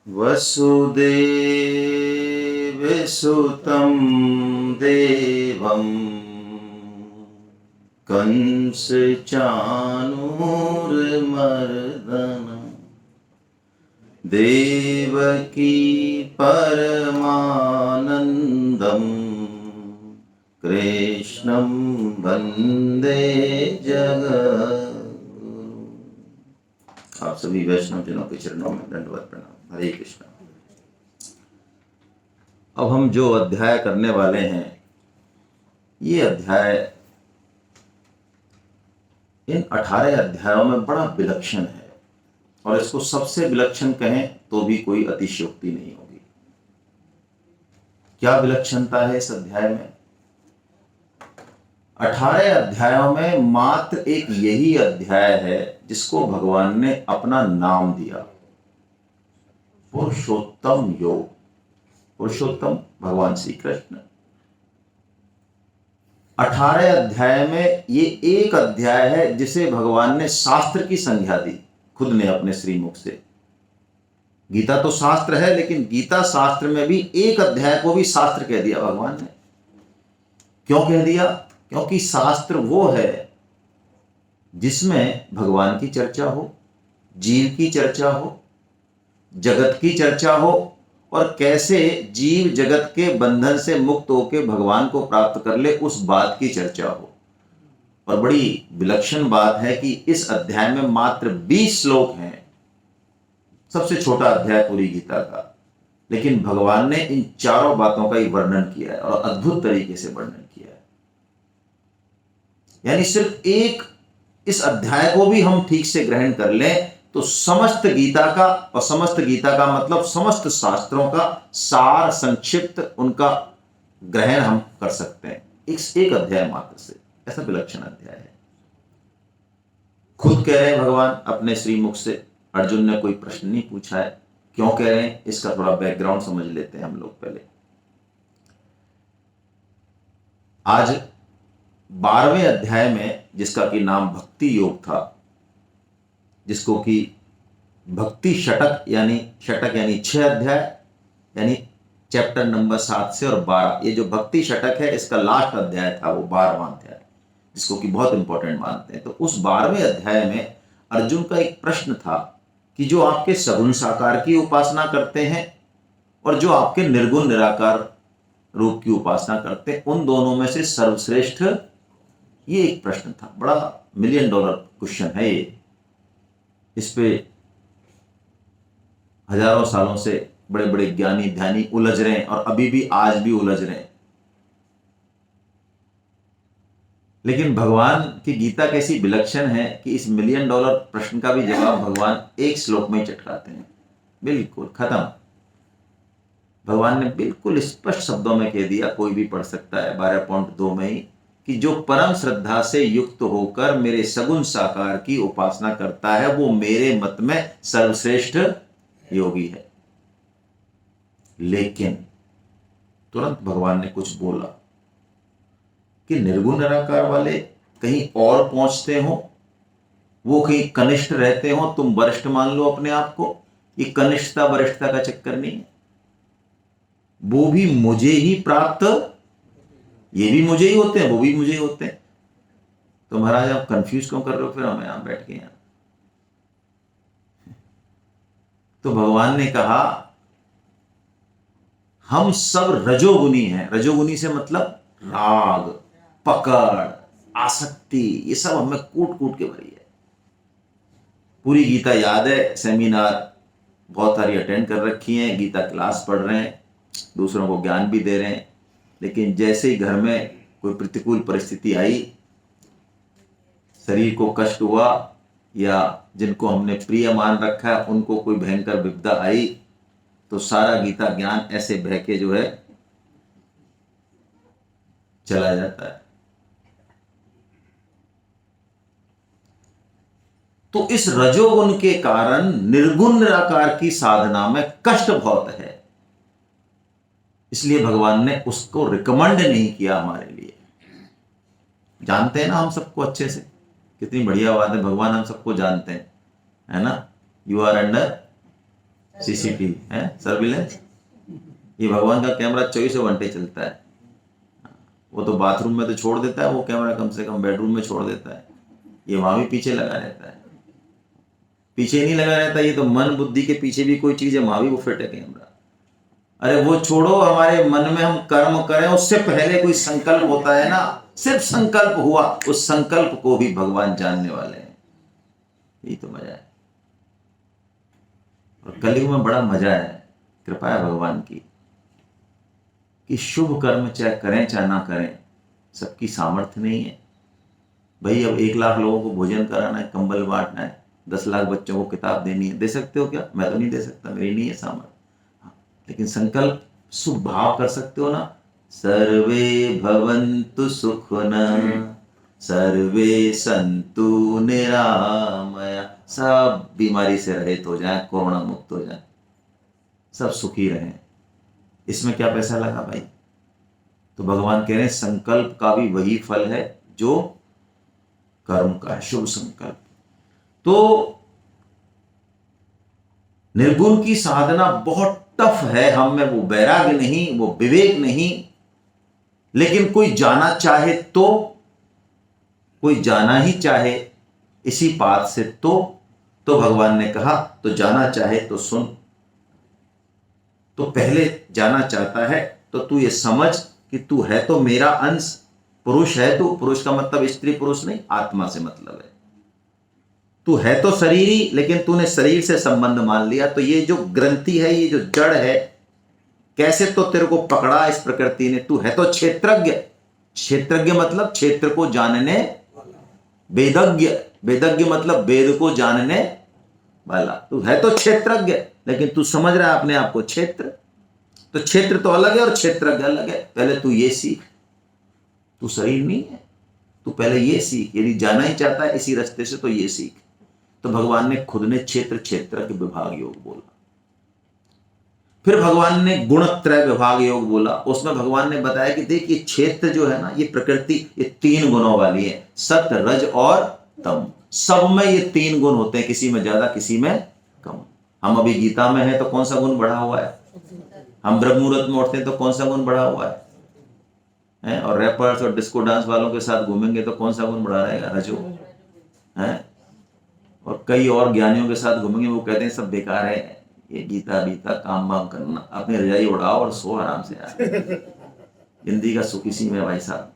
वसुदेवसुतं देवं कंसचाणूरमर्दनं देवकी परमानन्दं कृष्णं वन्दे जगद्गुरुम्। आप सभी वैष्णव जनों के चरणों में दंडवत प्रणाम। हरे कृष्णा। अब हम जो अध्याय करने वाले हैं, ये अध्याय इन 18 अध्यायों में बड़ा विलक्षण है और इसको सबसे विलक्षण कहें तो भी कोई अतिशयोक्ति नहीं होगी। क्या विलक्षणता है इस अध्याय में? 18 अध्यायों में मात्र एक यही अध्याय है जिसको भगवान ने अपना नाम दिया, पुरुषोत्तम योग। पुरुषोत्तम भगवान श्री कृष्ण। 18 अध्याय में ये एक अध्याय है जिसे भगवान ने शास्त्र की संज्ञा दी, खुद ने अपने श्रीमुख से। गीता तो शास्त्र है, लेकिन गीता शास्त्र में भी एक अध्याय को भी शास्त्र कह दिया भगवान ने। क्यों कह दिया? क्योंकि शास्त्र वो है जिसमें भगवान की चर्चा हो, जीव की चर्चा हो, जगत की चर्चा हो और कैसे जीव जगत के बंधन से मुक्त होकर भगवान को प्राप्त कर ले, उस बात की चर्चा हो। और बड़ी विलक्षण बात है कि इस अध्याय में मात्र 20 श्लोक हैं, सबसे छोटा अध्याय पूरी गीता का, लेकिन भगवान ने इन चारों बातों का ही वर्णन किया है और अद्भुत तरीके से वर्णन किया है। यानी सिर्फ एक इस अध्याय को भी हम ठीक से ग्रहण कर लें तो समस्त गीता का, और समस्त गीता का मतलब समस्त शास्त्रों का सार, संक्षिप्त उनका ग्रहण हम कर सकते हैं इस एक अध्याय मात्र से। ऐसा विलक्षण अध्याय है। खुद कह रहे हैं भगवान अपने श्रीमुख से, अर्जुन ने कोई प्रश्न नहीं पूछा है। क्यों कह रहे हैं, इसका थोड़ा बैकग्राउंड समझ लेते हैं हम लोग पहले। आज 12वें अध्याय में, जिसका कि नाम भक्ति योग था, जिसको कि भक्ति षटक यानी 6 अध्याय, यानी चैप्टर नंबर 7 से और 12, ये जो भक्ति षटक है इसका लास्ट अध्याय था, वो 12वां अध्याय, जिसको कि बहुत इंपॉर्टेंट मानते हैं। तो उस 12वें अध्याय में अर्जुन का एक प्रश्न था कि जो आपके सगुण साकार की उपासना करते हैं और जो आपके निर्गुण निराकार रूप की उपासना करते हैं, उन दोनों में से सर्वश्रेष्ठ, ये एक प्रश्न था। बड़ा $1,000,000 क्वेश्चन है ये। इस पे हजारों सालों से बड़े बड़े ज्ञानी ध्यानी उलझ रहे हैं और अभी भी आज भी उलझ रहे हैं। लेकिन भगवान की गीता कैसी विलक्षण है कि इस $1,000,000 प्रश्न का भी जवाब भगवान एक श्लोक में ही चटकाते हैं, बिल्कुल खत्म। भगवान ने बिल्कुल स्पष्ट शब्दों में कह दिया, कोई भी पढ़ सकता है 12.2 में ही, कि जो परम श्रद्धा से युक्त होकर मेरे सगुण साकार की उपासना करता है वो मेरे मत में सर्वश्रेष्ठ योगी है। लेकिन तुरंत भगवान ने कुछ बोला कि निर्गुण निराकार वाले कहीं और पहुंचते हो, वो कहीं कनिष्ठ रहते हो, तुम वरिष्ठ मान लो अपने आप को। ये कनिष्ठता वरिष्ठता का चक्कर नहीं है, वो भी मुझे ही प्राप्त, ये भी मुझे ही होते हैं, वो भी मुझे ही होते हैं। तो महाराज आप कंफ्यूज क्यों कर रहे हो फिर हमें यहां बैठ के? यहां तो भगवान ने कहा हम सब रजोगुनी हैं। रजोगुनी से मतलब राग, पकड़, आसक्ति, ये सब हमें कूट कूट के भरी है। पूरी गीता याद है, सेमिनार बहुत सारी अटेंड कर रखी हैं, गीता क्लास पढ़ रहे हैं, दूसरों को ज्ञान भी दे रहे हैं, लेकिन जैसे ही घर में कोई प्रतिकूल परिस्थिति आई, शरीर को कष्ट हुआ या जिनको हमने प्रिय मान रखा है उनको कोई भयंकर विपदा आई, तो सारा गीता ज्ञान ऐसे बह के जो है चला जाता है। तो इस रजोगुण के कारण निर्गुण निराकार की साधना में कष्ट बहुत है, इसलिए भगवान ने उसको रिकमेंड नहीं किया हमारे लिए। जानते हैं ना हम सबको अच्छे से, कितनी बढ़िया बात है, भगवान हम सबको जानते हैं, है ना। यू आर अंडर सीसीटीवी है, सर्विलेंस। ये भगवान का कैमरा 24 घंटे चलता है। वो तो बाथरूम में तो छोड़ देता है वो कैमरा, कम से कम बेडरूम में छोड़ देता है, ये वहां भी पीछे लगा रहता है। पीछे नहीं लगा रहता, ये तो मन बुद्धि के पीछे भी कोई चीज है, वहां भी वो फिट है कैमरा। अरे वो छोड़ो, हमारे मन में हम कर्म करें उससे पहले कोई संकल्प होता है ना, सिर्फ संकल्प हुआ, उस संकल्प को भी भगवान जानने वाले हैं। यही तो मजा है। और कलयुग में बड़ा मजा है, कृपा है भगवान की कि शुभ कर्म चाहे करें चाहे ना करें, सबकी सामर्थ्य नहीं है। भाई अब 1 लाख लोगों को भोजन कराना है, कंबल बांटना है, 10 लाख बच्चों को किताब देनी है, दे सकते हो क्या? मैं तो नहीं दे सकता, मेरी नहीं है सामर्थ्य। हाँ, लेकिन संकल्प शुभ भाव कर सकते हो ना। सर्वे भवन्तु सुखिनः, सर्वे संतु निरामया, सब बीमारी से रहित हो जाए, कोरोना मुक्त हो जाए, सब सुखी रहें। इसमें क्या पैसा लगा भाई? तो भगवान कह रहे हैं संकल्प का भी वही फल है जो कर्म का है, शुभ संकल्प। तो निर्गुण की साधना बहुत टफ है, हम में वो वैराग्य नहीं, वो विवेक नहीं। लेकिन कोई जाना चाहे तो, कोई जाना ही चाहे इसी पाठ से तो भगवान ने कहा तो जाना चाहे तो सुन। तो पहले जाना चाहता है तो तू ये समझ कि तू है तो मेरा अंश, पुरुष है तू। पुरुष का मतलब स्त्री पुरुष नहीं, आत्मा से मतलब है। तू है तो शरीरी, लेकिन तूने शरीर से संबंध मान लिया। तो ये जो ग्रंथि है, ये जो जड़ है, कैसे तो तेरे को पकड़ा इस प्रकृति ने। तू है तो क्षेत्रज्ञ, क्षेत्रज्ञ मतलब क्षेत्र को जानने, वेदज्ञ, वेदज्ञ मतलब वेद को जानने वाला। तू है तो क्षेत्रज्ञ, लेकिन तू समझ रहा है अपने आप को क्षेत्र। तो क्षेत्र तो अलग है और क्षेत्रज्ञ अलग है। पहले तू ये सीख, तू शरीर नहीं है, तू पहले ये सीख। यदि जाना ही चाहता है इसी रास्ते से तो ये सीख। तो भगवान ने खुद ने क्षेत्र क्षेत्र के विभाग योग बोला। फिर भगवान ने गुणत्रय विभाग योग बोला। उसमें भगवान ने बताया कि देख ये क्षेत्र जो है ना, ये प्रकृति, ये 3 गुणों वाली है, सत रज और तम। सब में ये 3 गुण होते हैं, किसी में ज्यादा किसी में कम। हम अभी गीता में है तो कौन सा गुण बढ़ा हुआ है? हम ब्रह्म मुहूर्त में उठते हैं तो कौन सा गुण बढ़ा हुआ है? और रैपर्स और डिस्को डांस वालों के साथ घूमेंगे तो कौन सा गुण बढ़ा रहेगा? रजो है। और कई और ज्ञानियों के साथ घूमेंगे, वो कहते हैं सब बेकार है, ये गीता बीता काम वाम करना, अपनी रजाई उड़ाओ और सो आराम से यार, जिंदगी का सुख इसी में भाई साहब।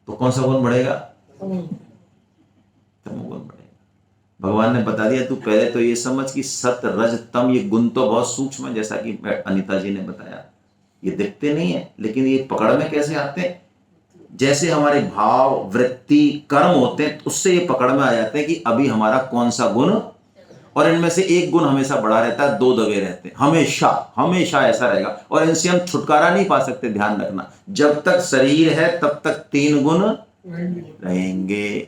तो कौन सा गुण बढ़ेगा? तमोगुण बढ़ेगा। भगवान ने बता दिया, तू पहले तो ये समझ कि सत रज तम ये गुण तो बहुत सूक्ष्म है, जैसा कि अनीता जी ने बताया। ये दिखते नहीं है, लेकिन ये पकड़ में कैसे आते हैं? जैसे हमारे भाव वृत्ति कर्म होते हैं, उससे ये पकड़ में आ जाते हैं कि अभी हमारा कौन सा गुण, और इनमें से एक गुण हमेशा बड़ा रहता है, 2 दबे रहते हैं, हमेशा हमेशा ऐसा रहेगा। और इनसे हम छुटकारा नहीं पा सकते। ध्यान रखना, जब तक शरीर है तब तक 3 गुण रहेंगे।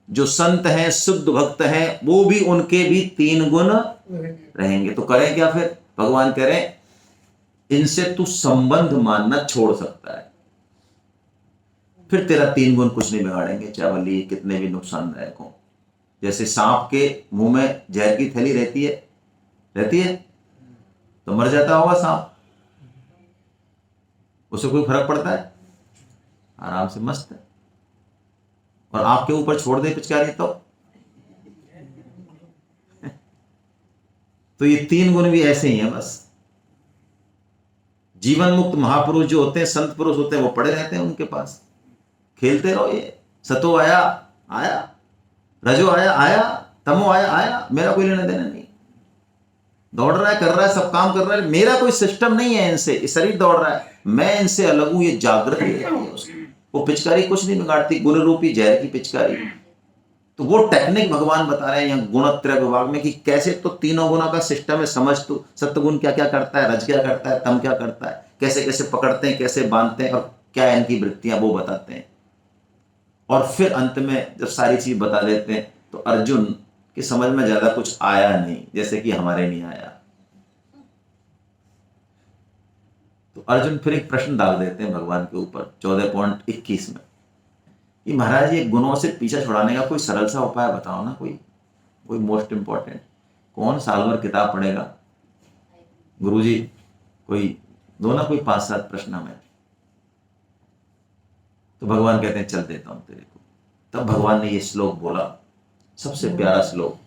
जो संत हैं, शुद्ध भक्त हैं, वो भी, उनके भी 3 गुण रहेंगे। तो करें क्या फिर? भगवान कह रहे हैं इनसे तू संबंध मानना छोड़ सकता है, फिर तेरा 3 गुण कुछ नहीं बिगाड़ेंगे, चाहे भले ये कितने भी नुकसानदायक हो। जैसे सांप के मुंह में जहर की थैली रहती है तो मर जाता होगा सांप, उसे कोई फर्क पड़ता है? आराम से मस्त है। और आपके ऊपर छोड़ दे पिचकारी तो ये 3 गुण भी ऐसे ही हैं बस। जीवन मुक्त महापुरुष जो होते हैं, संत पुरुष होते हैं, वो पड़े रहते हैं उनके पास। खेलते रहो, ये सतो आया आया, रजो आया आया, तमो आया आया, मेरा कोई लेना देना नहीं। दौड़ रहा है, कर रहा है, सब काम कर रहा है, मेरा कोई सिस्टम नहीं है इनसे। ये शरीर दौड़ रहा है, मैं इनसे अलग हूं, ये जागृति रहती है उसकी। वो पिचकारी कुछ नहीं बिगाड़ती, गुण रूपी जहर की पिचकारी। तो वो टेक्निक भगवान बता रहे हैं यहाँ गुणत्रय विभाग में कि कैसे तो 3 गुणों का सिस्टम है। समझ तू सत्गुण क्या क्या करता है, रज क्या करता है, तम क्या करता है, कैसे कैसे पकड़ते हैं, कैसे बांधते हैं, और क्या इनकी वृत्तियां, वो बताते हैं। और फिर अंत में जब सारी चीज बता देते हैं तो अर्जुन की समझ में ज्यादा कुछ आया नहीं, जैसे कि हमारे नहीं आया। तो अर्जुन फिर एक प्रश्न डाल देते हैं भगवान के ऊपर 14.21 में कि महाराज ये गुणों से पीछा छुड़ाने का कोई सरल सा उपाय बताओ ना, कोई मोस्ट इंपॉर्टेंट। कौन साल भर किताब पढ़ेगा? गुरुजी कोई दो ना, कोई 5-7 प्रश्न हमें। तो भगवान कहते हैं चल देता हूं तेरे को। तब भगवान ने ये श्लोक बोला, सबसे प्यारा श्लोक,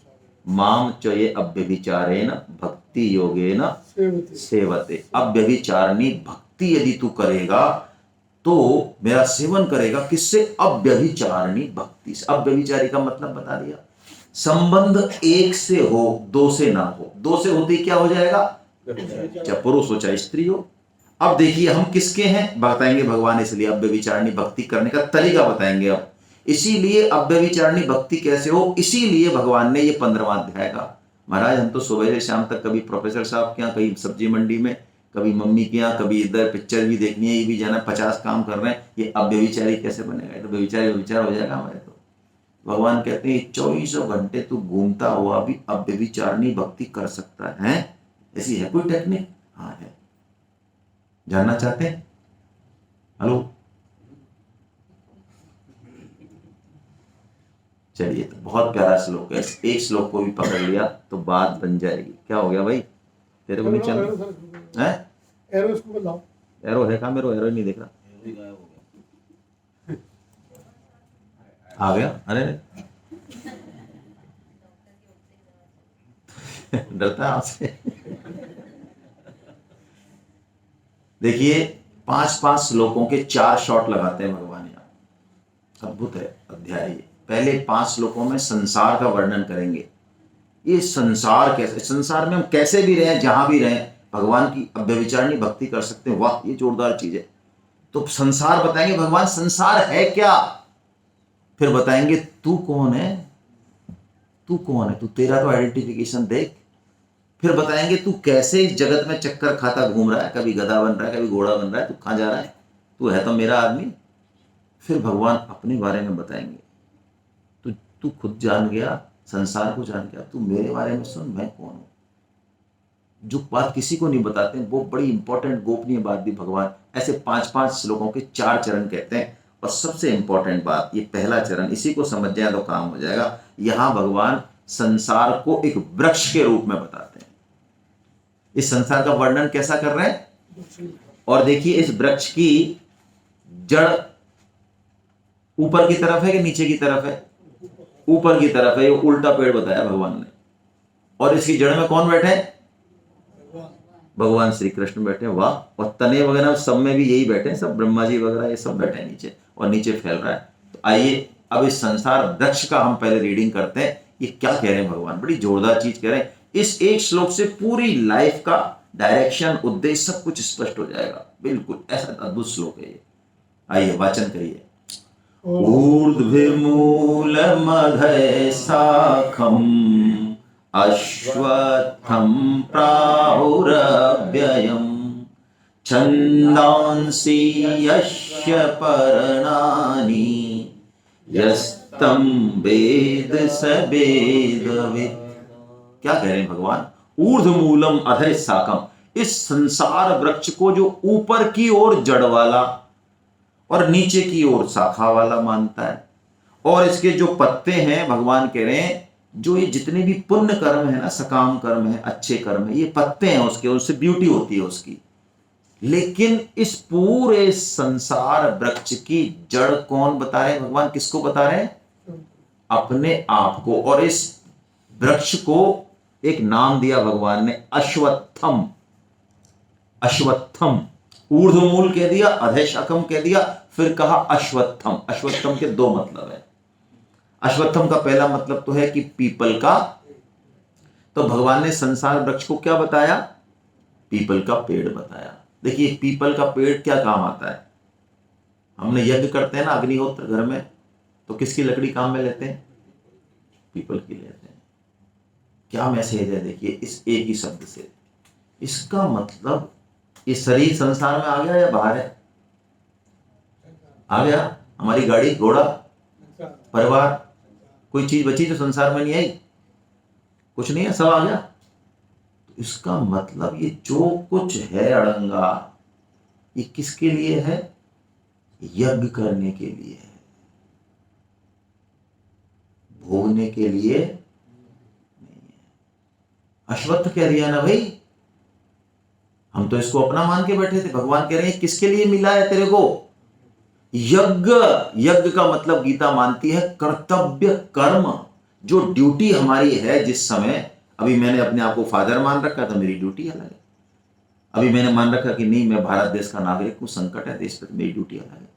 माम चये अव्यभिचारेण भक्ति योगेन सेवते। अव्यभिचारिणी भक्ति यदि तू करेगा तो मेरा सेवन करेगा, किससे? अव्यभिचारिणी भक्ति से। अव्यभिचारी का मतलब बता दिया, संबंध एक से हो, दो से ना हो। दो से होते ही क्या हो जाएगा? चाहे पुरुष हो चाहे स्त्री हो। अब देखिए हम किसके हैं बताएंगे भगवान, इसलिए अव्यभिचारिणी भक्ति करने का तरीका बताएंगे अब। इसीलिए अव्यभिचारिणी भक्ति कैसे हो, इसीलिए भगवान ने ये 15वां अध्याय का। महाराज हम तो सुबह से शाम तक कभी प्रोफेसर साहब के यहाँ, कहीं सब्जी मंडी में, कभी मम्मी के यहाँ, कभी इधर पिक्चर भी देखनी है, ये भी जाना, 50 काम कर रहे हैं, ये अव्यभिचारी कैसे बनेगा? तो व्यभिचारी व्यभिचार हो जाएगा हमारे। तो भगवान कहते हैं 24 घंटे तू घूमता हुआ भी अव्यभिचारिणी भक्ति कर सकता है। ऐसी है कोई टेक्निक? हाँ है। जानना चाहते हैं? हेलो, चलिए, तो बहुत प्यारा श्लोक है। एक श्लोक को भी पकड़ लिया तो बात बन जाएगी। क्या हो गया भाई, तेरे को नहीं चल है? एरो है कहाँ? मेरे एरो ही नहीं दिख रहा। आ गया? अरे डरता है आपसे। देखिए 5-5 श्लोकों के 4 शॉट लगाते हैं भगवान यहाँ। अद्भुत है अध्याय ये। पहले 5 श्लोकों में संसार का वर्णन करेंगे। ये संसार कैसे, संसार में हम कैसे भी रहें, जहां भी रहें, भगवान की अव्यभिचारिणी भक्ति कर सकते हैं। वाह, ये जोरदार चीज है। तो संसार बताएंगे भगवान, संसार है क्या? फिर बताएंगे तू कौन है, तू कौन है, तू तेरा तो आइडेंटिफिकेशन देख। फिर बताएंगे तू कैसे इस जगत में चक्कर खाता घूम रहा है, कभी गधा बन रहा है, कभी घोड़ा बन रहा है, तू कहाँ जा रहा है, तू है तो मेरा आदमी। फिर भगवान अपने बारे में बताएंगे, तू खुद जान गया, संसार को जान गया, तू मेरे बारे में सुन, मैं कौन हूं। जो बात किसी को नहीं बताते वो बड़ी इंपॉर्टेंट गोपनीय बात भी भगवान ऐसे 5-5 श्लोकों के 4 चरण कहते हैं। और सबसे इंपॉर्टेंट बात, ये पहला चरण, इसी को समझ जाए तो काम हो जाएगा। यहां भगवान संसार को एक वृक्ष के रूप में बताते हैं। इस संसार का वर्णन कैसा कर रहे हैं? और देखिए इस वृक्ष की जड़ ऊपर की तरफ है कि नीचे की तरफ है? ऊपर की तरफ है। ये उल्टा पेड़ बताया भगवान ने। और इसकी जड़ में कौन बैठे हैं? भगवान श्री कृष्ण बैठे हैं। वाह। और तने वगैरह सब में भी यही बैठे हैं, सब ब्रह्मा जी वगैरह ये सब बैठे हैं नीचे, और नीचे फैल रहा है। तो आइए अब इस संसार वृक्ष का हम पहले रीडिंग करते हैं। ये क्या कह रहे हैं भगवान? बड़ी जोरदार चीज कह रहे हैं। इस एक श्लोक से पूरी लाइफ का डायरेक्शन, उद्देश्य सब कुछ स्पष्ट हो जाएगा। बिल्कुल ऐसा अद्भुत श्लोक है ये। आइए वाचन करिए। ऊर्ध्वमूलमधय शाखम् अश्वत्थं प्राहुरव्ययम् छन्दांसि यस्य पर्णानि यस्तं वेद स वेदवित्। क्या कह रहे हैं भगवान? ऊर्ध्वमूलम अधय शाखम, इस संसार वृक्ष को जो ऊपर की ओर जड़ वाला और नीचे की ओर शाखा वाला मानता है, और इसके जो पत्ते हैं भगवान कह रहे हैं, जो ये जितने भी पुण्य कर्म है ना, सकाम कर्म है, अच्छे कर्म है, ये पत्ते हैं उसके, उससे ब्यूटी होती है उसकी। लेकिन इस पूरे संसार वृक्ष की जड़ कौन बता रहे हैं भगवान? किसको बता रहे हैं? अपने आप को। और इस वृक्ष को एक नाम दिया भगवान ने, अश्वत्थम। अश्वत्थम, ऊर्ध्वमूल कह दिया, अधय शाखम कह दिया, फिर कहा अश्वत्थम। अश्वत्थम के 2 मतलब है। अश्वत्थम का पहला मतलब तो है कि पीपल का। तो भगवान ने संसार वृक्ष को क्या बताया? पीपल का पेड़ बताया। देखिए पीपल का पेड़ क्या काम आता है? हमने यज्ञ करते हैं ना, अग्निहोत्र घर में, तो किसकी लकड़ी काम में लेते हैं? पीपल की लेते हैं। क्या मैसेज है देखिए इस एक ही शब्द से। इसका मतलब ये शरीर संसार में आ गया या बाहर है? आ गया। हमारी गाड़ी, घोड़ा, परिवार, कोई चीज बची जो संसार में नहीं आई? कुछ नहीं है, सब आ गया। तो इसका मतलब ये जो कुछ है अड़ंगा, ये किसके लिए है? यज्ञ करने के लिए है, भोगने के लिए नहीं है। अश्वत्थ कह दिया ना भाई, हम तो इसको अपना मान के बैठे थे। भगवान कह रहे हैं किसके लिए मिला है तेरे को? यज्ञ। यज्ञ का मतलब गीता मानती है कर्तव्य कर्म, जो ड्यूटी हमारी है। जिस समय अभी मैंने अपने आप को फादर मान रखा तो मेरी ड्यूटी अलग है। अभी मैंने मान रखा कि नहीं मैं भारत देश का नागरिक हूं, संकट है देश पर, मेरी ड्यूटी अलग है।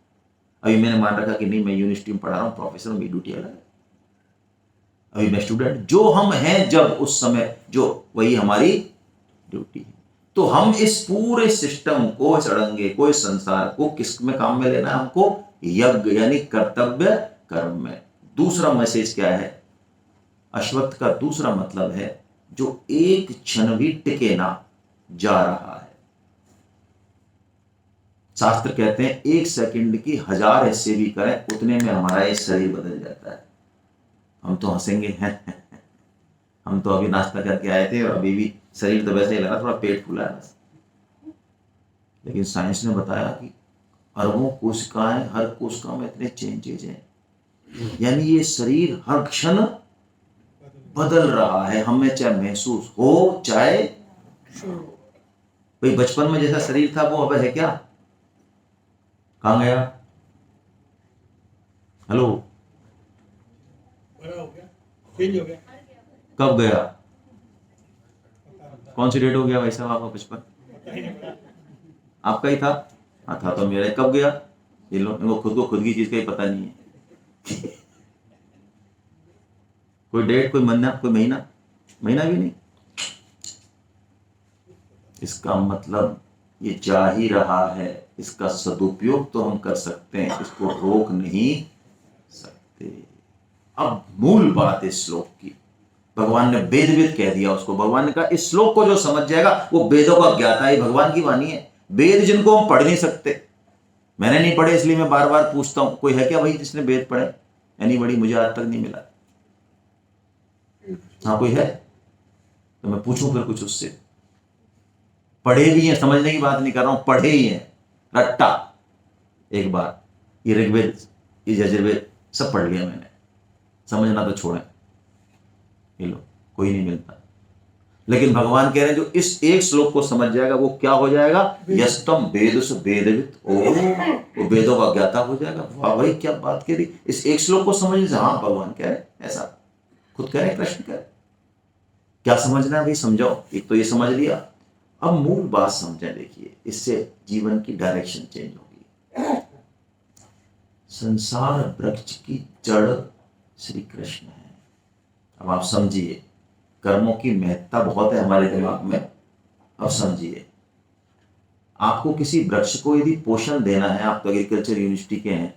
अभी मैंने मान रखा कि नहीं मैं यूनिवर्सिटी में पढ़ा रहा हूं, प्रोफेसर, मेरी ड्यूटी अलग है। अभी मैं स्टूडेंट, जो हम हैं जब उस समय, जो वही हमारी ड्यूटी है। तो हम इस पूरे सिस्टम को, इस अड़ंगे को, इस संसार को किस में काम में लेना है हमको? यज्ञ यानी कर्तव्य कर्म में। दूसरा मैसेज क्या है? अश्वत्थ का दूसरा मतलब है जो एक क्षण भी टिके ना जा रहा है। शास्त्र कहते हैं 1 सेकंड की 1000 हिस्से भी करें उतने में हमारा ये शरीर बदल जाता है। हम तो हंसेंगे हैं हम तो अभी नाश्ता करके आए थे और अभी भी शरीर तो वैसे ही लगा, थोड़ा पेट फूला है बस। लेकिन साइंस ने बताया कि अरबों कोशिकाएं, हर कोशिका में इतने चेंजेज हैं, यानी ये शरीर हर क्षण बदल रहा है। हमें चाहे महसूस हो चाहे भाई, बचपन में जैसा शरीर था वो अब है क्या? कहां गया? हेलो, बड़ा हो गया, चेंज हो गया। कब गया? कौन सी डेट हो गया भाई साहब आपका बचपन? आपका ही था? हाँ था तो मेरा कब गया? ये लोग, इनको खुद को खुद की चीज का ही पता नहीं है। कोई डेट, कोई महीना, कोई महीना, महीना भी नहीं। इसका मतलब ये जा ही रहा है, इसका सदुपयोग तो हम कर सकते हैं, इसको रोक नहीं सकते। अब मूल बात इस श्लोक की, भगवान ने वेद वेद कह दिया उसको। भगवान ने कहा इस श्लोक को जो समझ जाएगा वो वेदों का ज्ञाता है, भगवान की वाणी है। वेद जिनको हम पढ़ नहीं सकते, मैंने नहीं पढ़े इसलिए मैं बार बार पूछता हूं, कोई है क्या भाई जिसने वेद पढ़े? एनीबॉडी? मुझे आज तक नहीं मिला। हाँ कोई है तो मैं पूछूं फिर कुछ उससे। पढ़े भी हैं, समझने की बात नहीं कर रहा हूं, पढ़े ही हैं रट्टा। एक बार ये ऋग्वेद, ये यजुर्वेद सब पढ़ लिया मैंने, समझना तो छोड़ें। ये लो, कोई नहीं मिलता। लेकिन भगवान कह रहे हैं जो इस एक श्लोक को समझ जाएगा वो क्या हो जाएगा? यस्तम वेदस वेदवित, वो वेदों का ज्ञाता हो जाएगा। वाह भाई क्या बात कह रही, इस एक श्लोक को समझने से। हाँ भगवान कह रहे ऐसा, खुद कह रहे, कृष्ण कह रहे। क्या समझना है भाई? समझाओ। एक तो ये समझ लिया, अब मूल बात समझें। देखिए इससे जीवन की डायरेक्शन चेंज होगी। संसार वृक्ष की जड़ श्री कृष्ण है। अब आप समझिए, कर्मों की महत्ता बहुत है हमारे दिमाग में। अब समझिए, आपको किसी वृक्ष को यदि पोषण देना है, आप तो एग्रीकल्चर यूनिवर्सिटी के हैं,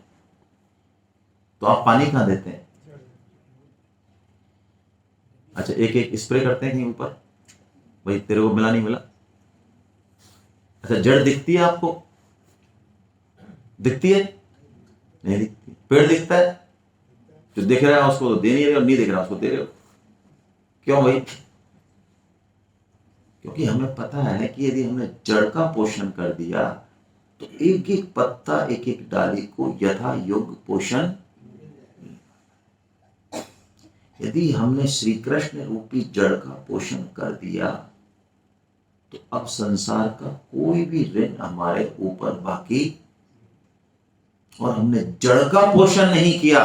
तो आप पानी कहां देते हैं? अच्छा, एक एक स्प्रे करते हैं कहीं ऊपर? भाई तेरे को मिला नहीं मिला? अच्छा, जड़ दिखती है आपको? दिखती है? नहीं दिखती। पेड़ दिखता है? जो दिख रहा है उसको तो दे नहीं रहे, और नहीं दिख रहा उसको दे रहे हो। क्यों भाई? क्योंकि हमें पता है कि यदि हमने जड़ का पोषण कर दिया तो एक एक पत्ता, एक एक डाली को यथा योग्य पोषण। यदि हमने श्री कृष्ण रूपी जड़ का पोषण कर दिया तो अब संसार का कोई भी ऋण हमारे ऊपर बाकी। और हमने जड़ का पोषण नहीं किया,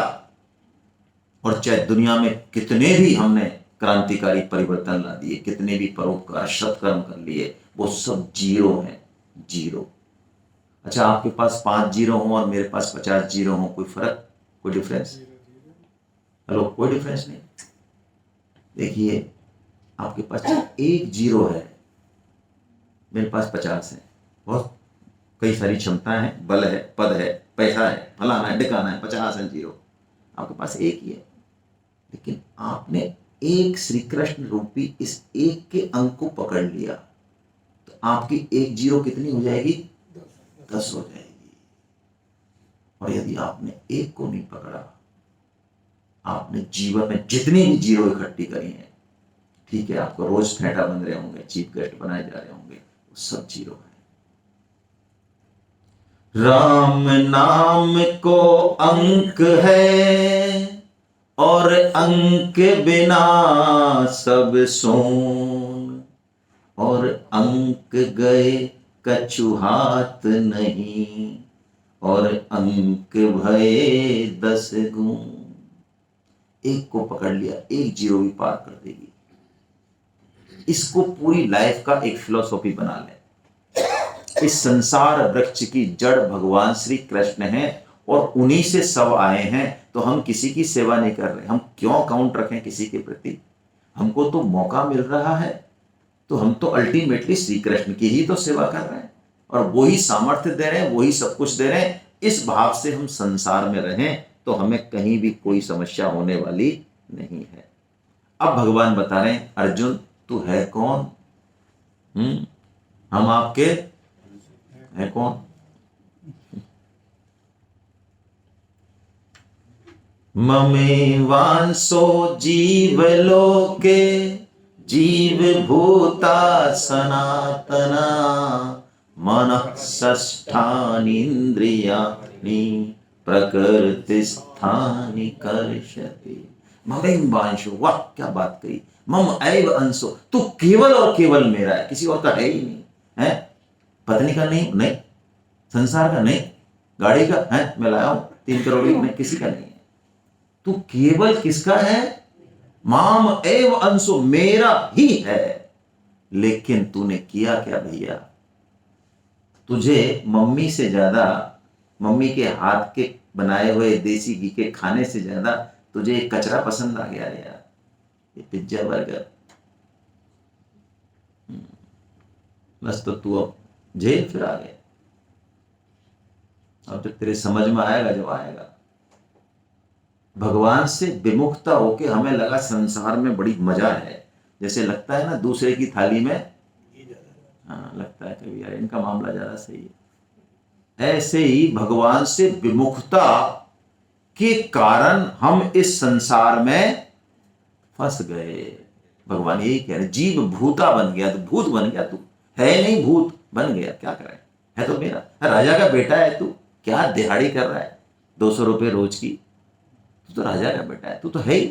और चाहे दुनिया में कितने भी हमने क्रांतिकारी परिवर्तन ला दिए, कितने भी परोपकार सत्कर्म कर लिए, वो सब जीरो हैं, जीरो। अच्छा, आपके पास 5 जीरो हो और मेरे पास 50 जीरो हो, कोई फर्क, कोई डिफरेंस? हेलो, कोई डिफरेंस नहीं। देखिए, आपके पास एक जीरो है, मेरे पास 50 है, बहुत कई सारी क्षमताएं हैं, बल है, पद है, पैसा है, फलाना है, ढिकाना है, 50 है जीरो। आपके पास एक ही है, लेकिन आपने एक श्री कृष्ण रूपी इस एक के अंक को पकड़ लिया तो आपकी एक जीरो कितनी हो जाएगी? 10 हो जाएगी। और यदि आपने एक को नहीं पकड़ा, आपने जीवन में जितनी भी जीरो इकट्ठी करी है, ठीक है, आपको रोज फेंटा बन रहे होंगे, चीफ गेस्ट बनाए जा रहे होंगे, वो सब जीरो है। राम नाम को अंक है और अंक बिना सब सोन। और अंक गए कछु हाथ नहीं, और अंक भये 10 गुण। एक को पकड़ लिया, एक जीरो भी पार कर देगी। इसको पूरी लाइफ का एक फिलॉसफी बना ले। इस संसार वृक्ष की जड़ भगवान श्री कृष्ण हैं और उन्हीं से सब आए हैं। तो हम किसी की सेवा नहीं कर रहे, हम क्यों अकाउंट रखें किसी के प्रति? हमको तो मौका मिल रहा है, तो हम तो अल्टीमेटली श्री कृष्ण की ही तो सेवा कर रहे हैं, और वही सामर्थ्य दे रहे हैं, वही सब कुछ दे रहे हैं। इस भाव से हम संसार में रहें तो हमें कहीं भी कोई समस्या होने वाली नहीं है। अब भगवान बता रहे हैं, अर्जुन तू है कौन? हम आपके है कौन? ममेवांसो जीवलोके जीव भूता सनातना, मनः षष्ठानीन्द्रियाणि प्रकृतिस्थानि कर्षति। ममेवांशो, वाह क्या बात कही। मम एव अंशो, तू केवल और केवल मेरा है, किसी और का है ही नहीं। है पत्नी का नहीं, नहीं संसार का नहीं, गाड़ी का है मैं लाया हूं 3 करोड़ नहीं, किसी का नहीं है। तू केवल किसका है? माम एव अंशो, मेरा ही है। लेकिन तूने किया क्या भैया? तुझे मम्मी से ज्यादा, मम्मी के हाथ के बनाए हुए देसी घी के खाने से ज्यादा तुझे एक कचरा पसंद आ गया यार, ये पिज्जा बर्गर। बस तो तू अब जेल फिर आ गया। अब जब तेरे समझ में आएगा, जब आएगा। भगवान से विमुखता होके हमें लगा संसार में बड़ी मजा है, जैसे लगता है ना दूसरे की थाली में, हाँ लगता है कभी यार इनका मामला ज्यादा सही है। ऐसे ही भगवान से विमुखता के कारण हम इस संसार में फंस गए। भगवान यही कह रहे, जीव भूता बन गया, तो भूत बन गया तू, है नहीं भूत बन गया, क्या करे? है तो मेरा, राजा का बेटा है तू, क्या दिहाड़ी कर रहा है 200 रुपये रोज की? तू तो राजा का बेटा है, तू तो है ही,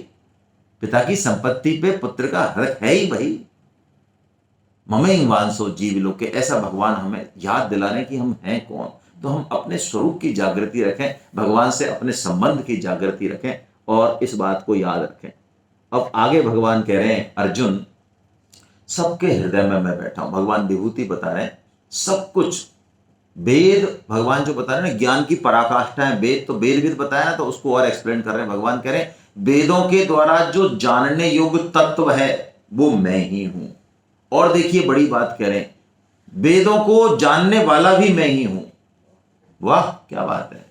पिता की संपत्ति पे पुत्र का हक है ही भाई। ममेवांसो जीव लोके, ऐसा भगवान हमें याद दिलाने कि हम हैं कौन। तो हम अपने स्वरूप की जागृति रखें, भगवान से अपने संबंध की जागृति रखें और इस बात को याद रखें। अब आगे भगवान कह रहे हैं, अर्जुन सबके हृदय में मैं बैठा हूं। भगवान विभूति बता रहे हैं, सब कुछ वेद भगवान जो बता रहे हैं, ज्ञान की पराकाष्ठा है वेद, तो वेद विद बताया ना, तो उसको और एक्सप्लेन कर रहे हैं। भगवान कह रहे हैं वेदों के द्वारा जो जानने योग्य तत्व है वो मैं ही हूं। और देखिए बड़ी बात कह रहे हैं, वेदों को जानने वाला भी मैं ही हूं। वाह क्या बात है।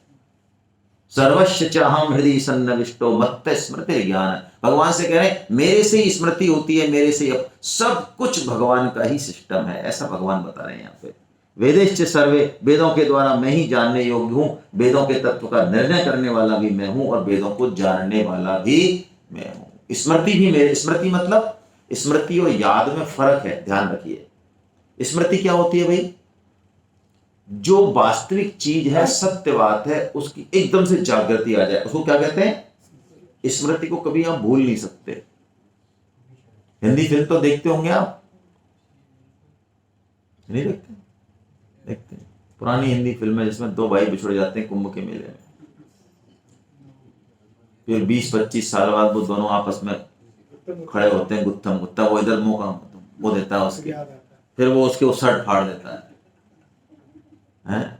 सर्वस्व चाहम हृदय सन्निविष्टो मत्त स्मृति ज्ञान। भगवान से कह रहे हैं मेरे से ही स्मृति होती है, मेरे से अब सब कुछ भगवान का ही सिस्टम है, ऐसा भगवान बता रहे हैं यहाँ पे। वेदेश्च सर्वे, वेदों के द्वारा मैं ही जानने योग्य हूं, वेदों के तत्व का निर्णय करने वाला भी मैं हूं और वेदों को जानने वाला भी मैं हूं। स्मृति भी मेरे, स्मृति मतलब स्मृति और याद में फर्क है, ध्यान रखिए। स्मृति क्या होती है भाई? जो वास्तविक चीज है, सत्य बात है, उसकी एकदम से जागृति आ जाए, उसको क्या कहते हैं? स्मृति को कभी आप भूल नहीं सकते। हिंदी फिल्म तो देखते होंगे आप, नहीं देखते? देखते हैं पुरानी हिंदी फिल्म है जिसमें 2 भाई बिछुड़ जाते हैं कुंभ के मेले में, फिर 20-25 साल बाद वो दोनों आपस में खड़े होते हैं, गुत्थम गुत्था, वो इधर मुंह का वो देता है उसके, फिर वो उसके वो शर्ट फाड़ देता है,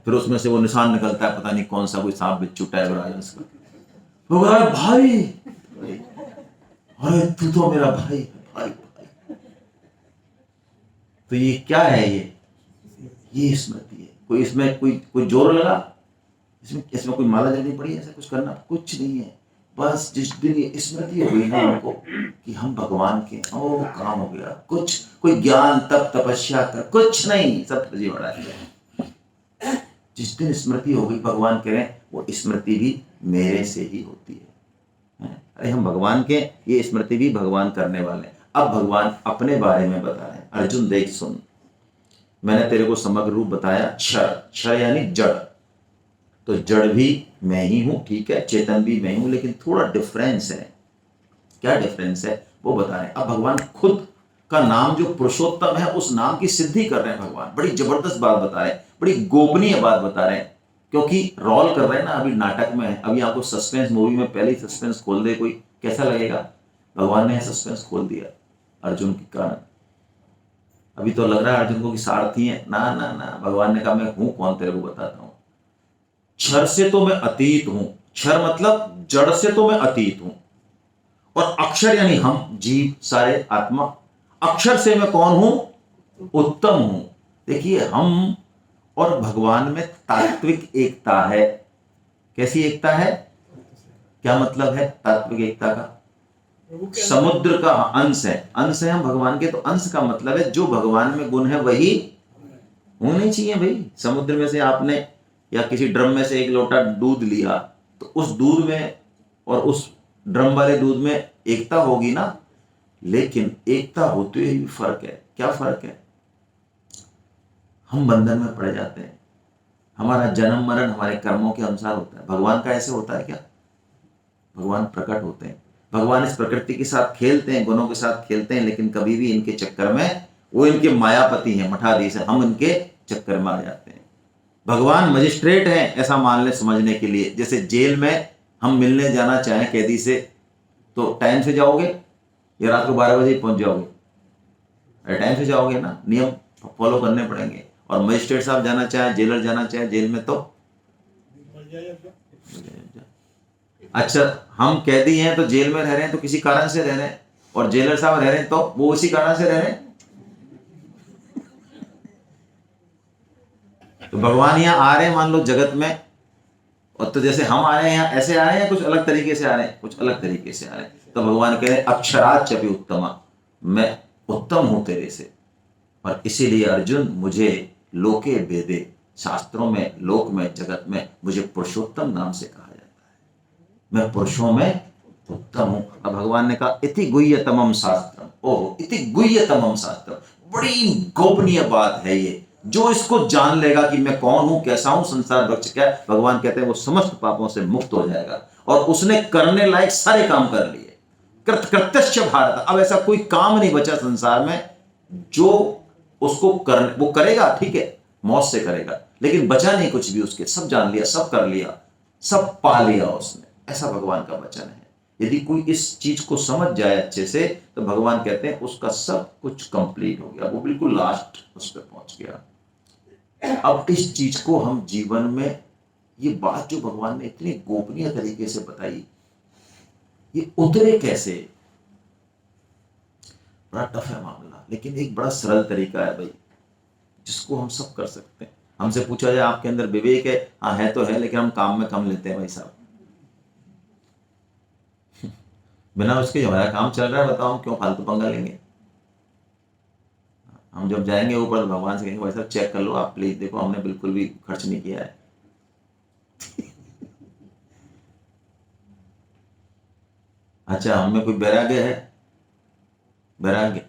फिर उसमें से वो निशान निकलता है, पता नहीं कौन सा, कोई सांप बिच्छू टाइगर आ उसका। वो भाई, अरे तू तो मेरा भाई है, भाई भाई। तो ये क्या है? ये स्मृति है। कोई इसमें कोई जोर लगा, इसमें कोई माला जलनी पड़ी, ऐसा कुछ करना कुछ नहीं है। बस जिस दिन ये स्मृति हुई ना हमको कि हम भगवान के, ओ काम हो गया। कुछ कोई ज्ञान तप तपस्या कर कुछ नहीं, सब फर्जी बड़ा है। जिस दिन स्मृति हो गई, भगवान कह रहे हैं वो स्मृति भी मेरे से ही होती है। अरे हम भगवान के, ये स्मृति भी भगवान करने वाले हैं। अब भगवान अपने बारे में बता रहे हैं, अर्जुन देख सुन, मैंने तेरे को समग्र रूप बताया। क्षर यानी जड़, तो जड़ भी मैं ही हूं, ठीक है, चेतन भी मैं हूं, लेकिन थोड़ा डिफरेंस है। क्या डिफरेंस है वो बता रहे हैं। अब भगवान खुद का नाम जो पुरुषोत्तम है उस नाम की सिद्धि कर रहे हैं भगवान। बड़ी जबरदस्त बात बता रहे हैं, बड़ी गोपनीय बात बता रहे हैं, क्योंकि रोल कर रहे हैं ना, अभी नाटक में है। अभी आपको सस्पेंस, मूवी में पहले ही सस्पेंस खोल दे कोई, कैसा लगेगा? भगवान ने सस्पेंस खोल दिया अर्जुन के कारण। अभी तो लग रहा है अर्जुन को कि सारथी है। ना ना ना, भगवान ने कहा मैं हूं कौन, तेरे को बताता हूं। क्षर से तो मैं अतीत हूं, क्षर मतलब जड़ से तो मैं अतीत हूं, और अक्षर यानी हम जीव सारे आत्मा, अक्षर से मैं कौन हूं? उत्तम हूं। देखिए, हम और भगवान में तात्विक एकता है। कैसी एकता है? क्या मतलब है तात्विक एकता का? समुद्र का अंश है, अंश है हम भगवान के, तो अंश का मतलब है जो भगवान में गुण है वही होने चाहिए भाई। समुद्र में से आपने या किसी ड्रम में से एक लोटा दूध लिया, तो उस दूध में और उस ड्रम वाले दूध में एकता होगी ना, लेकिन एकता होते हुए भी फर्क है। क्या फर्क है? हम बंधन में पड़ जाते हैं, हमारा जन्म मरण हमारे कर्मों के अनुसार होता है। भगवान का ऐसे होता है क्या? भगवान प्रकट होते हैं, भगवान इस प्रकृति के साथ खेलते हैं, गुणों के साथ खेलते हैं, लेकिन कभी भी इनके चक्कर में, वो इनके मायापति हैं, मठाधीश हैं, हम इनके चक्कर में आ जाते हैं। भगवान मजिस्ट्रेट हैं ऐसा मान ले समझने के लिए। जैसे जेल में हम मिलने जाना चाहें कैदी से, तो टाइम से जाओगे या रात को 12 बजे पहुंच जाओगे? अरे टाइम से जाओगे ना, नियम फॉलो करने पड़ेंगे। और मजिस्ट्रेट साहब जाना चाहे, जेलर जाना चाहे जेल में, तो अच्छा, हम कैदी हैं तो जेल में रह रहे हैं तो किसी कारण से रह रहे हैं, और जेलर साहब रह रहे हैं तो वो उसी कारण से रह रहे हैं। तो भगवान यहाँ आ रहे हैं मान लो जगत में, और तो जैसे हम आ रहे हैं यहाँ ऐसे आ रहे हैं, कुछ अलग तरीके से आ रहे हैं, कुछ अलग तरीके से आ रहे हैं। तो भगवान कह रहे हैं अक्षराच्च अपि उत्तमा, मैं उत्तम हूं तेरे से। और इसीलिए अर्जुन, मुझे लोके वेदे, शास्त्रों में, लोक में, जगत में मुझे पुरुषोत्तम नाम से कहा जाता है। मैं पुरुषों में उत्तम हूं। अब भगवान ने कहा इति गुह्यतमम शास्त्रम, ओह इति गुह्यतमम शास्त्रम, बड़ी गोपनीय बात है ये। जो इसको जान लेगा कि मैं कौन हूं, कैसा हूं, संसार वृक्ष क्या है, भगवान कहते हैं वो समस्त पापों से मुक्त हो जाएगा। और उसने करने लायक सारे काम कर लिए। कृत्यश्च भारत, अब ऐसा कोई काम नहीं बचा संसार में जो उसको वो करेगा, ठीक है, मौत से करेगा, लेकिन बचा नहीं कुछ भी उसके। सब जान लिया, सब कर लिया, सब पा लिया उसने। ऐसा भगवान का वचन है। यदि कोई इस चीज को समझ जाए अच्छे से, तो भगवान कहते हैं उसका सब कुछ कंप्लीट हो गया, वो बिल्कुल लास्ट उस पर पहुंच गया। अब इस चीज को हम जीवन में, ये बात जो भगवान ने इतनी गोपनीय तरीके से बताई, ये उतरे कैसे? बड़ा टफ है मामला, लेकिन एक बड़ा सरल तरीका है भाई, जिसको हम सब कर सकते हैं। हमसे पूछा जाए आपके अंदर विवेक है? हाँ है तो है, लेकिन हम काम में कम लेते हैं भाई साहब। बिना उसके हमारा काम चल रहा है, बताओ हम क्यों फालतू पंगा लेंगे? हम जब जाएंगे ऊपर तो भगवान से कहेंगे भाई साहब चेक कर लो आप प्लीज, देखो हमने बिल्कुल भी खर्च नहीं किया है। अच्छा, हमें कोई वैराग्य है? वैराग्य,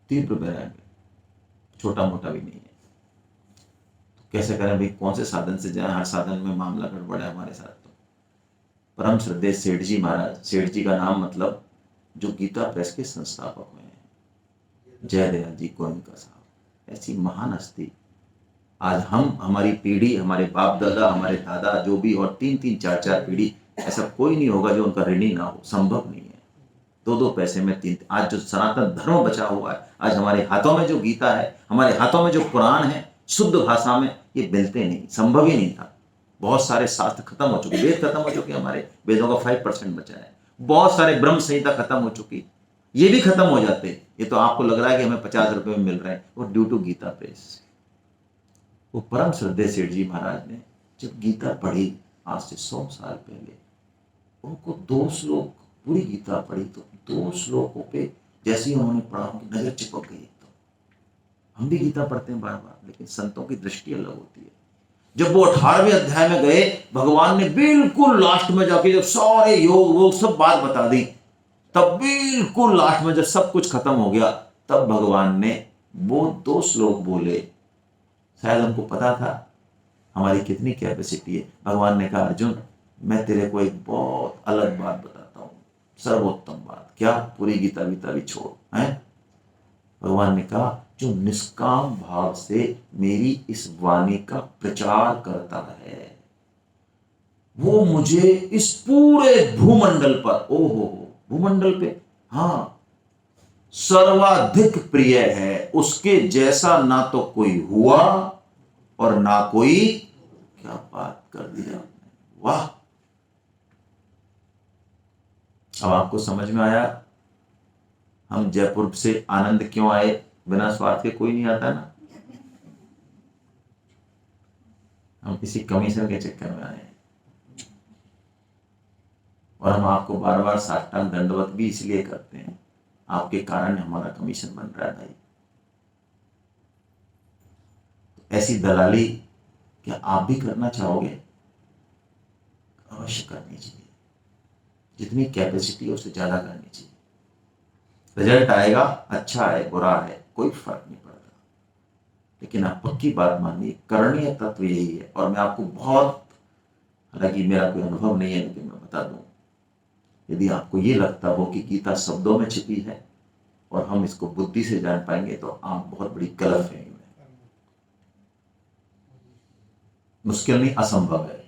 तीव्र वैराग्य, छोटा मोटा भी नहीं है। तो कैसे करें भाई, कौन से साधन से जाए? हर साधन में मामला गड़बड़ है हमारे साथ। तो परम श्रद्धेय सेठ जी महाराज, सेठ जी का नाम मतलब जो गीता प्रेस के संस्थापक में है, जयदयाल जी गोयनका साहब, ऐसी महान हस्ती। आज हम, हमारी पीढ़ी, हमारे बाप दादा, हमारे दादा, जो भी, और 3-3 4-4 पीढ़ी, ऐसा कोई नहीं होगा जो उनका ऋणी ना हो, संभव नहीं है। 2-2 पैसे में 3, आज जो सनातन धर्म बचा हुआ है, आज हमारे हाथों में जो गीता है, हमारे हाथों में जो पुराण है शुद्ध भाषा में, ये मिलते नहीं, संभव ही नहीं था। बहुत सारे शास्त्र खत्म हो चुके, वेद खत्म हो चुके, हमारे वेदों का 5% बचा है। बहुत सारे ब्रह्म संहिता खत्म हो चुकी, ये भी खत्म हो जाते। ये तो आपको लग रहा है कि हमें 50 रुपए में मिल रहे हैं, वो ड्यू टू गीता प्रेस। वो परम श्रद्धेय सेठ जी महाराज ने जब गीता पढ़ी आज से 100 साल पहले, उनको 2 श्लोक, पूरी गीता पढ़ी तो 2 श्लोकों पे जैसे ही उन्होंने पढ़ा उनकी नजर चिपक गई। तो हम भी गीता पढ़ते हैं बार बार, लेकिन संतों की दृष्टि अलग होती है। जब वो 18वें अध्याय में गए, भगवान ने बिल्कुल लास्ट में जाके जब सारे योग वो सब बात बता दी, तब बिल्कुल लास्ट में जब सब कुछ खत्म हो गया, तब भगवान ने वो 2 श्लोक बोले। शायद हमको पता था हमारी कितनी कैपेसिटी है। भगवान ने कहा अर्जुन, मैं तेरे को एक बहुत अलग बात बताता हूं, सर्वोत्तम बात। क्या? पूरी गीता भी छोड़ है, भगवान ने कहा जो निष्काम भाव से मेरी इस वाणी का प्रचार करता है वो मुझे इस पूरे भूमंडल पर, ओहो भूमंडल पे, हाँ, सर्वाधिक प्रिय है। उसके जैसा ना तो कोई हुआ और ना कोई, क्या बात कर दी आपने, वाह। अब आपको समझ में आया हम जयपुर से आनंद क्यों आए? बिना स्वार्थ के कोई नहीं आता ना, हम किसी कमीशन के चक्कर में आए। और हम आपको बार बार साष्टांग दंडवत भी इसलिए करते हैं, आपके कारण हमारा कमीशन बन रहा है भाई। तो ऐसी दलाली क्या आप भी करना चाहोगे? अवश्य करनी चाहिए, जितनी कैपेसिटी है उससे ज्यादा करनी चाहिए। रिजल्ट आएगा, अच्छा है बुरा है कोई फर्क नहीं पड़ता, लेकिन आप पक्की बात मानिए करणीय तत्व यही है। और मैं आपको बहुत, हालांकि मेरा कोई अनुभव नहीं है लेकिन मैं बता दूं, यदि आपको ये लगता हो कि गीता शब्दों में छिपी है और हम इसको बुद्धि से जान पाएंगे तो आप बहुत बड़ी गलत फहमी में, मुश्किल नहीं असंभव है।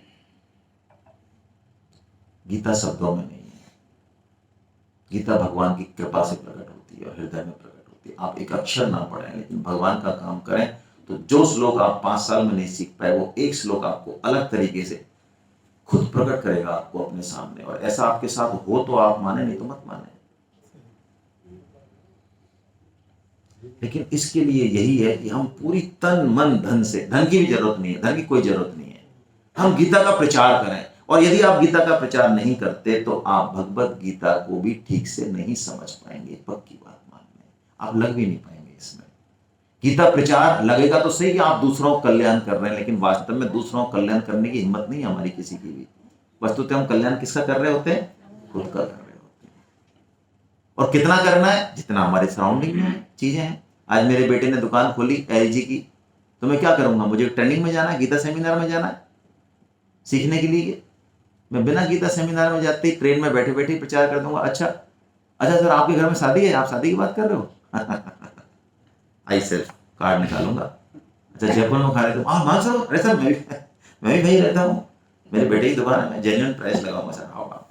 गीता शब्दों में नहीं है, गीता भगवान की कृपा से प्रकट होती है और हृदय में प्रकट होती है। आप एक अक्षर ना पढ़ें लेकिन भगवान का काम करें तो जो श्लोक आप 5 साल में नहीं सीख पाए वो एक श्लोक आपको अलग तरीके से खुद प्रकट करेगा आपको अपने सामने। और ऐसा आपके साथ हो तो आप माने, नहीं तो मत माने। लेकिन इसके लिए यही है कि हम पूरी तन मन धन से, धन की भी जरूरत नहीं है, धन की कोई जरूरत नहीं है, हम गीता का प्रचार करें। और यदि आप गीता का प्रचार नहीं करते तो आप भगवत गीता को भी ठीक से नहीं समझ पाएंगे, पक्की बात मान लें, आप लग भी नहीं पाएंगे इसमें। गीता प्रचार लगेगा तो सही कि आप दूसरों का कल्याण कर रहे हैं, लेकिन वास्तव में दूसरों का कल्याण करने की हिम्मत नहीं है हमारी किसी की भी। वस्तुतः हम कल्याण किसका कर रहे होते हैं? खुद का कर रहे होते हैं। और कितना करना है? जितना हमारे सराउंडिंग में चीजें हैं। आज मेरे बेटे ने दुकान खोली LG की, तो मैं क्या करूंगा? मुझे ट्रेनिंग में जाना है, गीता सेमिनार में जाना है सीखने के लिए। मैं बिना गीता सेमिनार में जाते ही ट्रेन में बैठे बैठे प्रचार कर दूंगा, अच्छा अच्छा सर आपके घर में शादी है, आप शादी की बात कर रहे हो? आई सर कार्ड निकालूंगा, अच्छा जयपुर में खा रहे थे, हाँ मान सर, अरे सर मैं भी वहीं रहता हूँ, मेरे बेटे की दुकान है, मैं जेन्युइन प्राइस लगाऊंगा सर, आओ आप।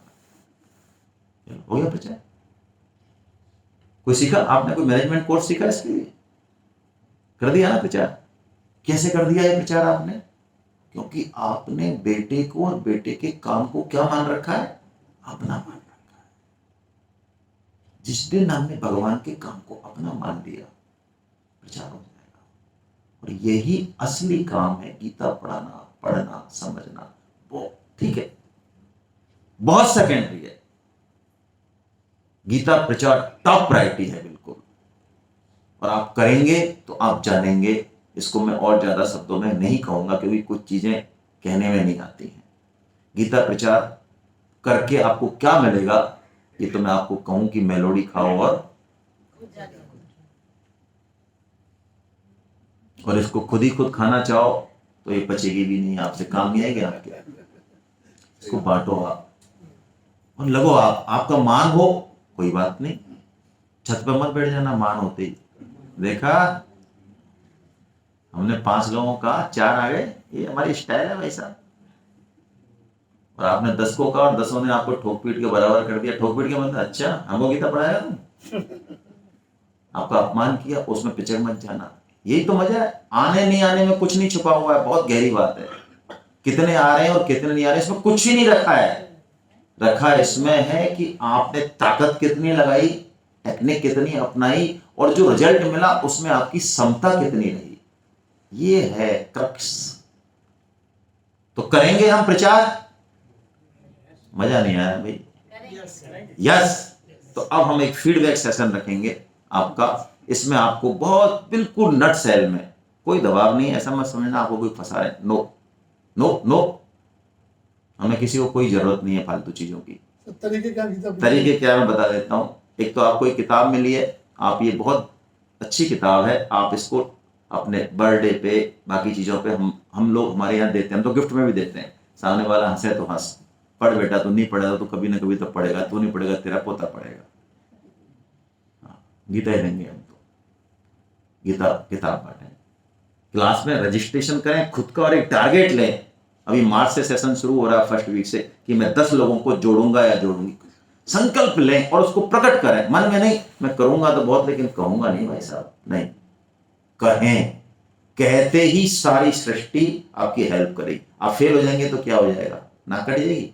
हो गया प्रचार। कोई सीखा आपने? कोई मैनेजमेंट कोर्स सीखा इसके लिए? कर दिया ना प्रचार। कैसे कर दिया ये प्रचार आपने? क्योंकि आपने बेटे को और बेटे के काम को क्या मान रखा है? अपना मान रखा है। जिस दिन हमने भगवान के काम को अपना मान लिया, प्रचार हो जाएगा। और यही असली काम है, गीता पढ़ाना, पढ़ना, समझना। वो ठीक है, बहुत सेकेंडरी है, गीता प्रचार टॉप प्रायोरिटी है बिल्कुल। और आप करेंगे तो आप जानेंगे। इसको मैं और ज्यादा शब्दों में नहीं कहूंगा क्योंकि कुछ चीजें कहने में नहीं आती हैं। गीता प्रचार करके आपको क्या मिलेगा ये तो मैं आपको कहूं कि मेलोडी खाओ और इसको खुद ही खुद खाना चाहो तो ये पचेगी भी नहीं, आपसे काम नहीं आएगी आपके। इसको बांटो आप और लगो आप, आपका मान हो कोई बात नहीं, छत पर मत बैठ जाना मान होते ही। देखा हमने 5 लोगों का 4 आ गए, ये हमारी स्टाइल है भाई साहब। और आपने 10 को कहा और 10 ने आपको ठोक पीट के बराबर कर दिया। ठोक पीट के मतलब अच्छा हमको गीता पढ़ाया तुम, आपका अपमान किया, उसमें पिचड़ मत जाना। यही तो मजा है, आने नहीं आने में कुछ नहीं छुपा हुआ है, बहुत गहरी बात है। कितने आ रहे हैं और कितने नहीं आ रहे इसमें कुछ ही नहीं रखा है। रखा इसमें है कि आपने ताकत कितनी लगाई, टेक्निक कितनी अपनाई और जो रिजल्ट मिला उसमें आपकी क्षमता कितनी रही, ये है क्रक्स। तो करेंगे हम प्रचार? मजा नहीं आया भाई? यस। तो अब हम एक फीडबैक सेशन रखेंगे आपका, इसमें आपको बहुत बिल्कुल नट सेल में, कोई दबाव नहीं, ऐसा मत समझना आपको कोई फंसा है, नो नो नो, हमें किसी को कोई जरूरत नहीं है फालतू चीजों की। तरीके क्या मैं बता देता हूं। एक तो आपको एक किताब मिली है, आप ये बहुत अच्छी किताब है, आप इसको अपने बर्थडे पे बाकी चीजों पे हम लोग हमारे यहाँ देते हैं, हम तो गिफ्ट में भी देते हैं। सामने वाला हंसे तो हंस, पढ़ बेटा, तू नहीं पढ़ेगा तो कभी ना कभी तो पढ़ेगा, तू नहीं पढ़ेगा तेरा पोता पढ़ेगा। हाँ, गीता ही देंगे हम तो। गीता किताब बांटें, क्लास में रजिस्ट्रेशन करें खुद का और एक टारगेट लें। अभी मार्च से सेशन शुरू हो रहा है, फर्स्ट वीक से, कि मैं 10 लोगों को जोड़ूंगा या जोड़ूंगी। संकल्प लें और उसको प्रकट करें, मन में नहीं मैं करूंगा तो बहुत लेकिन कहूंगा नहीं भाई साहब, नहीं, कहें। कहते ही सारी सृष्टि आपकी हेल्प करेगी। आप फेल हो जाएंगे तो क्या हो जाएगा, ना कट जाएगी।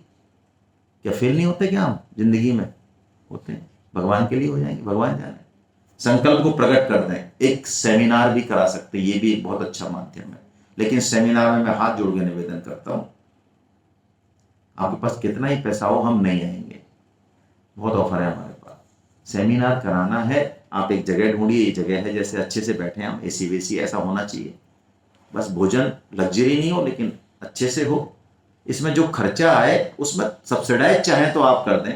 क्या फेल नहीं होते क्या हम जिंदगी में? होते हैं, भगवान के लिए हो जाएंगे, भगवान जाने। संकल्प को प्रकट कर दें। एक सेमिनार भी करा सकते हैं, ये भी एक बहुत अच्छा माध्यम है। लेकिन सेमिनार में मैं हाथ जोड़ के निवेदन करता हूं, आपके पास कितना ही पैसा हो, हम नहीं आएंगे। बहुत ऑफर है हमारे पास। सेमिनार कराना है, आप एक जगह ढूंढिए, ये जगह है, जैसे अच्छे से बैठे हम, एसी वेसी ऐसा होना चाहिए। बस भोजन लग्जरी नहीं हो लेकिन अच्छे से हो। इसमें जो खर्चा आए उसमें सब्सिडाइज चाहे तो आप कर दें,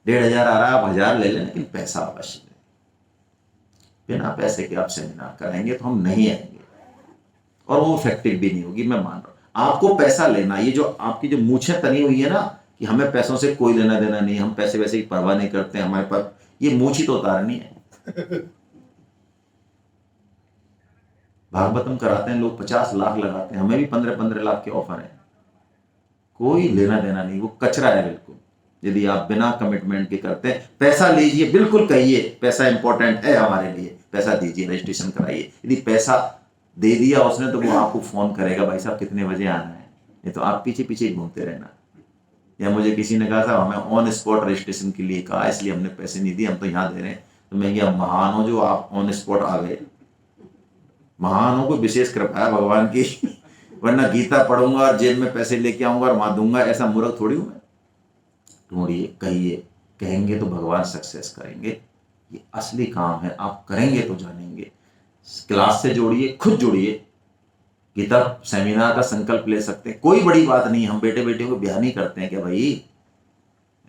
1,500 आ रहा है आप 1,000 ले लें, लेकिन पैसा अवश्य दें। बिना पैसे के आप सेमिनार कराएंगे तो हम नहीं आएंगे और वो इफेक्टिव भी नहीं होगी, मैं मान रहा हूं। आपको पैसा लेना, ये जो आपकी जो मूछें तनी हुई है ना कि हमें पैसों से कोई लेना देना नहीं, हम पैसे वैसे की परवाह नहीं करते, हमारे पास, ये मूछ ही तो उतारनी है। भागवतम कराते हैं लोग, 50 लाख लगाते हैं, हमें भी 15-15 लाख के ऑफर है, कोई लेना देना नहीं, वो कचरा है बिल्कुल। यदि आप बिना कमिटमेंट के करते हैं, पैसा लीजिए, बिल्कुल कहिए पैसा इंपॉर्टेंट है हमारे लिए, पैसा दीजिए, रजिस्ट्रेशन कराइए। यदि पैसा दे दिया उसने तो वो आपको फोन करेगा, भाई साहब कितने बजे आना है, नहीं तो आप पीछे पीछे घूमते रहना। या मुझे किसी ने कहा था हमें ऑन स्पॉट रजिस्ट्रेशन के लिए कहा, इसलिए हमने पैसे नहीं दिए, हम तो यहाँ दे रहे हैं। तो मैं क्या महान हो जो आप ऑन स्पॉट आ गए, महान हो, कोई विशेष कृपा है भगवान की। वरना गीता पढ़ूंगा और जेब में पैसे लेके आऊंगा और मार दूंगा, ऐसा मूर्ख थोड़ी हूं मैं। ढूंढिए, कहिए, कहेंगे तो भगवान सक्सेस करेंगे। ये असली काम है, आप करेंगे तो जानेंगे। क्लास से जोड़िए, खुद जुड़िए, गीता सेमिनार का संकल्प ले सकते हैं, कोई बड़ी बात नहीं। हम बेटे बेटियों को बयान नहीं करते हैं क्या भाई,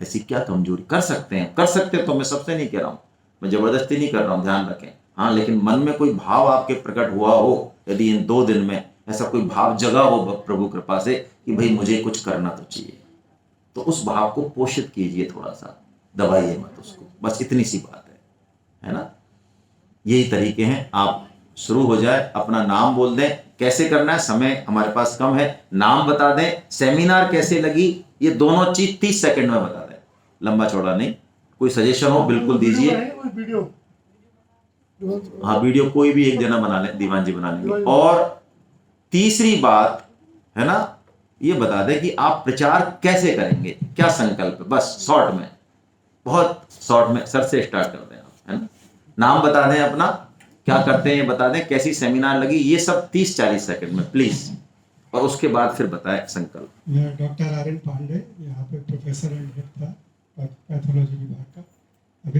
ऐसी क्या कमजोरी, कर सकते हैं, कर सकते हैं तो मैं सबसे नहीं कह रहा हूं, मैं जबरदस्ती नहीं कर रहा हूं, ध्यान रखें। हाँ, लेकिन मन में कोई भाव आपके प्रकट हुआ हो, यदि इन 2 दिन में ऐसा कोई भाव जगा हो प्रभु कृपा से कि भाई मुझे कुछ करना तो चाहिए, तो उस भाव को पोषित कीजिए, थोड़ा सा दबाइए मत उसको, बस इतनी सी बात है ना। यही तरीके हैं, आप शुरू हो जाए, अपना नाम बोल दें। कैसे करना है, समय हमारे पास कम है, नाम बता दें, सेमिनार कैसे लगी, ये दोनों चीज 30 सेकंड में बता दें, लंबा चौड़ा नहीं। कोई सजेशन हो बिल्कुल दीजिए। हाँ, वीडियो कोई भी एक जना बना ले, दीवान जी बना लेंगे। और तीसरी बात है ना, ये बता दें कि आप प्रचार कैसे करेंगे, क्या संकल्प, बस शॉर्ट में, बहुत शॉर्ट में, सर से स्टार्ट कर दें आप, है ना। नाम बता दें अपना, क्या करते हैं ये बता दें, कैसी सेमिनार लगी, ये सब 30-40 सेकंड में प्लीज। और उसके बाद फिर बताएं संकल्प। मैं डॉक्टर आर एन पांडे, यहाँ पे प्रोफेसर एंड हेड था पैथोलॉजी विभाग।